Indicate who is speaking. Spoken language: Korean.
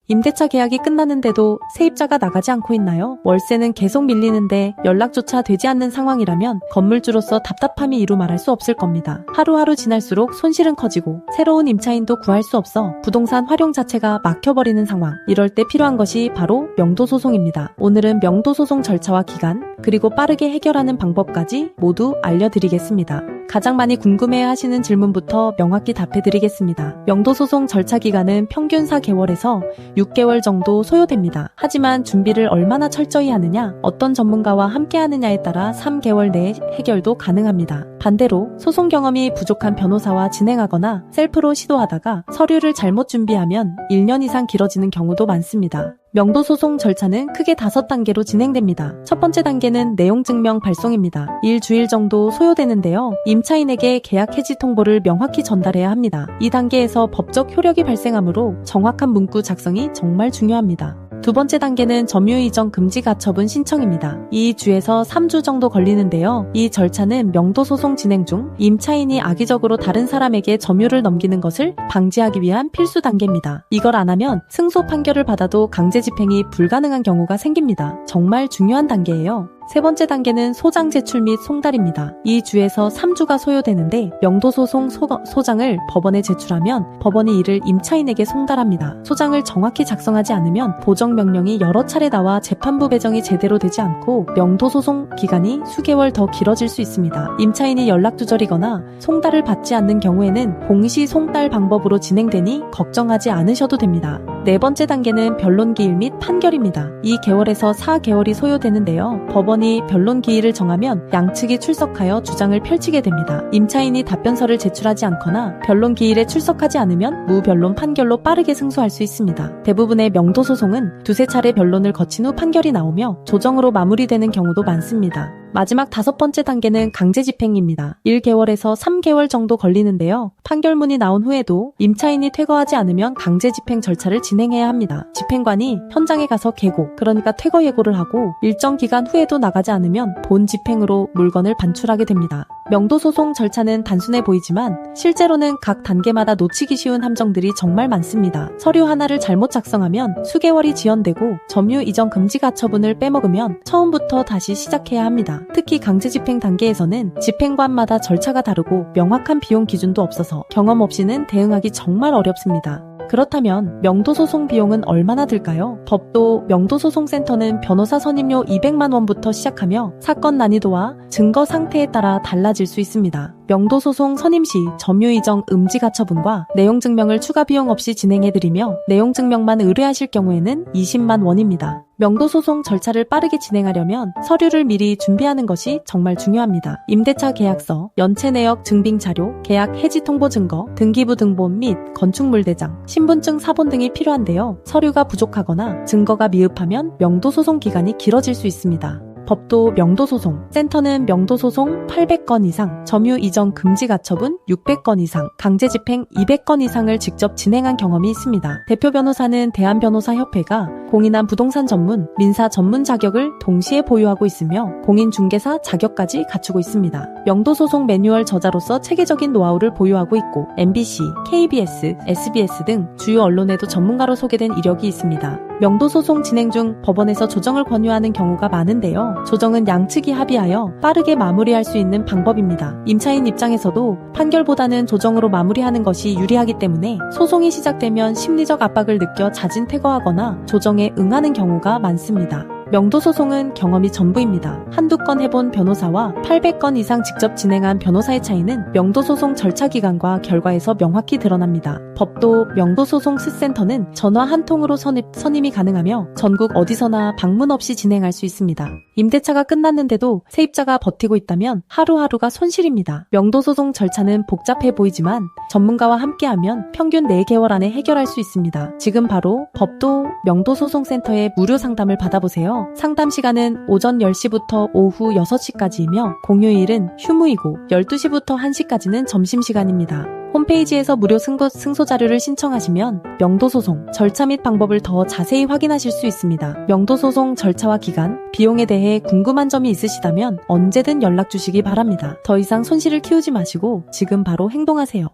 Speaker 1: 임대차 계약이 끝났는데도 세입자가 나가지 않고 있나요? 월세는 계속 밀리는데 연락조차 되지 않는 상황이라면 건물주로서 답답함이 이루 말할 수 없을 겁니다. 하루하루 지날수록 손실은 커지고 새로운 임차인도 구할 수 없어 부동산 활용 자체가 막혀버리는 상황. 이럴 때 필요한 것이 바로 명도소송입니다. 오늘은 명도소송 절차와 기간, 그리고 빠르게 해결하는 방법까지 모두 알려드리겠습니다. 가장 많이 궁금해하시는 질문부터 명확히 답해드리겠습니다. 명도소송 절차 기간은 평균 4개월에서 6개월 정도 소요됩니다. 하지만 준비를 얼마나 철저히 하느냐, 어떤 전문가와 함께 하느냐에 따라 3개월 내에 해결도 가능합니다. 반대로 소송 경험이 부족한 변호사와 진행하거나 셀프로 시도하다가 서류를 잘못 준비하면 1년 이상 길어지는 경우도 많습니다. 명도소송 절차는 크게 5단계로 진행됩니다. 첫 번째 단계는 내용증명 발송입니다. 일주일 정도 소요되는데요. 임차인에게 계약 해지 통보를 명확히 전달해야 합니다. 이 단계에서 법적 효력이 발생하므로 정확한 문구 작성이 정말 중요합니다. 두 번째 단계는 점유이전 금지 가처분 신청입니다. 2주에서 3주 정도 걸리는데요. 이 절차는 명도소송 진행 중 임차인이 악의적으로 다른 사람에게 점유를 넘기는 것을 방지하기 위한 필수 단계입니다. 이걸 안 하면 승소 판결을 받아도 강제 집행이 불가능한 경우가 생깁니다. 정말 중요한 단계예요. 세 번째 단계는 소장 제출 및 송달입니다. 2주에서 3주가 소요되는데 명도소송 소장을 법원에 제출하면 법원이 이를 임차인에게 송달합니다. 소장을 정확히 작성하지 않으면 보정명령이 여러 차례 나와 재판부 배정이 제대로 되지 않고 명도소송 기간이 수개월 더 길어질 수 있습니다. 임차인이 연락두절이거나 송달을 받지 않는 경우에는 공시 송달 방법으로 진행되니 걱정하지 않으셔도 됩니다. 네 번째 단계는 변론기일 및 판결입니다. 2개월에서 4개월이 소요되는데요. 법원이 변론기일을 정하면 양측이 출석하여 주장을 펼치게 됩니다. 임차인이 답변서를 제출하지 않거나 변론기일에 출석하지 않으면 무변론 판결로 빠르게 승소할 수 있습니다. 대부분의 명도소송은 두세 차례 변론을 거친 후 판결이 나오며 조정으로 마무리되는 경우도 많습니다. 마지막 5번째 단계는 강제집행입니다. 1개월에서 3개월 정도 걸리는데요. 판결문이 나온 후에도 임차인이 퇴거하지 않으면 강제집행 절차를 진행해야 합니다. 집행관이 현장에 가서 계고, 그러니까 퇴거 예고를 하고 일정 기간 후에도 나가지 않으면 본 집행으로 물건을 반출하게 됩니다. 명도소송 절차는 단순해 보이지만 실제로는 각 단계마다 놓치기 쉬운 함정들이 정말 많습니다. 서류 하나를 잘못 작성하면 수개월이 지연되고 점유 이전 금지 가처분을 빼먹으면 처음부터 다시 시작해야 합니다. 특히 강제집행 단계에서는 집행관마다 절차가 다르고 명확한 비용 기준도 없어서 경험 없이는 대응하기 정말 어렵습니다. 그렇다면 명도소송 비용은 얼마나 들까요? 법도 명도소송센터는 변호사 선임료 200만 원부터 시작하며 사건 난이도와 증거 상태에 따라 달라질 수 있습니다. 명도소송 선임 시 점유이전 음지 가처분과 내용증명을 추가 비용 없이 진행해드리며 내용증명만 의뢰하실 경우에는 20만 원입니다. 명도소송 절차를 빠르게 진행하려면 서류를 미리 준비하는 것이 정말 중요합니다. 임대차 계약서, 연체 내역 증빙 자료, 계약 해지 통보 증거, 등기부 등본 및 건축물 대장, 신분증 사본 등이 필요한데요. 서류가 부족하거나 증거가 미흡하면 명도소송 기간이 길어질 수 있습니다. 법도 명도소송, 센터는 명도소송 800건 이상, 점유 이전 금지 가처분 600건 이상, 강제집행 200건 이상을 직접 진행한 경험이 있습니다. 대표 변호사는 대한변호사협회가 공인한 부동산 전문, 민사 전문 자격을 동시에 보유하고 있으며 공인중개사 자격까지 갖추고 있습니다. 명도소송 매뉴얼 저자로서 체계적인 노하우를 보유하고 있고 MBC, KBS, SBS 등 주요 언론에도 전문가로 소개된 이력이 있습니다. 명도소송 진행 중 법원에서 조정을 권유하는 경우가 많은데요. 조정은 양측이 합의하여 빠르게 마무리할 수 있는 방법입니다. 임차인 입장에서도 판결보다는 조정으로 마무리하는 것이 유리하기 때문에 소송이 시작되면 심리적 압박을 느껴 자진 퇴거하거나 조정에 응하는 경우가 많습니다. 명도소송은 경험이 전부입니다. 한두 건 해본 변호사와 800건 이상 직접 진행한 변호사의 차이는 명도소송 절차 기간과 결과에서 명확히 드러납니다. 법도 명도소송 스센터는 전화 한 통으로 선임이 가능하며 전국 어디서나 방문 없이 진행할 수 있습니다. 임대차가 끝났는데도 세입자가 버티고 있다면 하루하루가 손실입니다. 명도소송 절차는 복잡해 보이지만 전문가와 함께하면 평균 4개월 안에 해결할 수 있습니다. 지금 바로 법도 명도소송센터에 무료 상담을 받아보세요. 상담 시간은 오전 10시부터 오후 6시까지이며 공휴일은 휴무이고 12시부터 1시까지는 점심시간입니다. 홈페이지에서 무료 승소 자료를 신청하시면 명도소송 절차 및 방법을 더 자세히 확인하실 수 있습니다. 명도소송 절차와 기간, 비용에 대해 궁금한 점이 있으시다면 언제든 연락 주시기 바랍니다. 더 이상 손실을 키우지 마시고 지금 바로 행동하세요.